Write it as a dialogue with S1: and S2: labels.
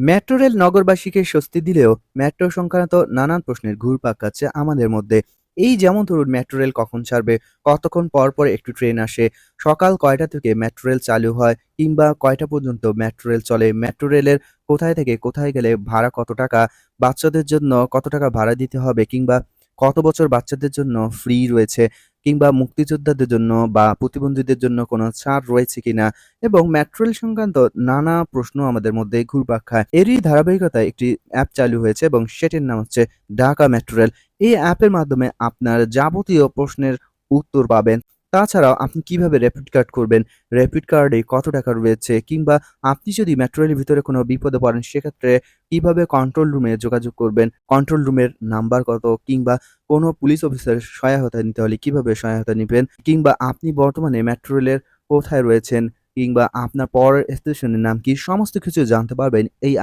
S1: Metro rail নগরবাসীকে স্বস্তি দিলেও metro সংক্রান্ত নানান প্রশ্নের ঘুরপাক খাচ্ছে আমাদের মধ্যে। এই যেমন ধরুন মেট্রো রেল কখন ছাড়বে, কতক্ষণ পর পর একটু ট্রেন আসে, সকাল কয়টা থেকে মেট্রো রেল চালু হয় কিংবা কয়টা পর্যন্ত মেট্রো রেল চলে, মেট্রো রেলের কোথায় থেকে কোথায় গেলে ভাড়া কত টাকা, বাচ্চাদের জন্য কত টাকা ভাড়া দিতে হবে কিংবা কত বছর বাচ্চাদের জন্য ফ্রি রয়েছে কিংবা মুক্তিযোদ্ধাদের জন্য বা প্রতিবন্ধীদের জন্য কোনো ছাড় রয়েছে কিনা এবং মেট্রো রেল সংক্রান্ত নানা প্রশ্ন আমাদের মধ্যে ঘুরপাক খায়। এরই ধারাবাহিকতায় একটি অ্যাপ চালু হয়েছে এবং সেটির নাম হচ্ছে ঢাকা মেট্রো রেল। এই অ্যাপের মাধ্যমে আপনার যাবতীয় প্রশ্নের উত্তর পাবেন। তাছাড়াও আপনি কিভাবে র‍্যাপিড কার্ড করবেন, র‍্যাপিড কার্ডে কত টাকা রয়েছে কিংবা আপনি যদি মেট্রো রেলের ভিতরে কোনো বিপদে পড়েন সেক্ষেত্রে কিভাবে কন্ট্রোল রুমে যোগাযোগ করবেন, কন্ট্রোল রুমের নাম্বার কত কিংবা কোনো পুলিশ অফিসারের সহায়তা নিতে হলে কিভাবে সহায়তা নিবেন কিংবা আপনি বর্তমানে মেট্রো রেলের কোথায় রয়েছেন কিংবা আপনার পরের স্টেশনের নাম কি? সমস্ত কিছু জানতে পারবেন এই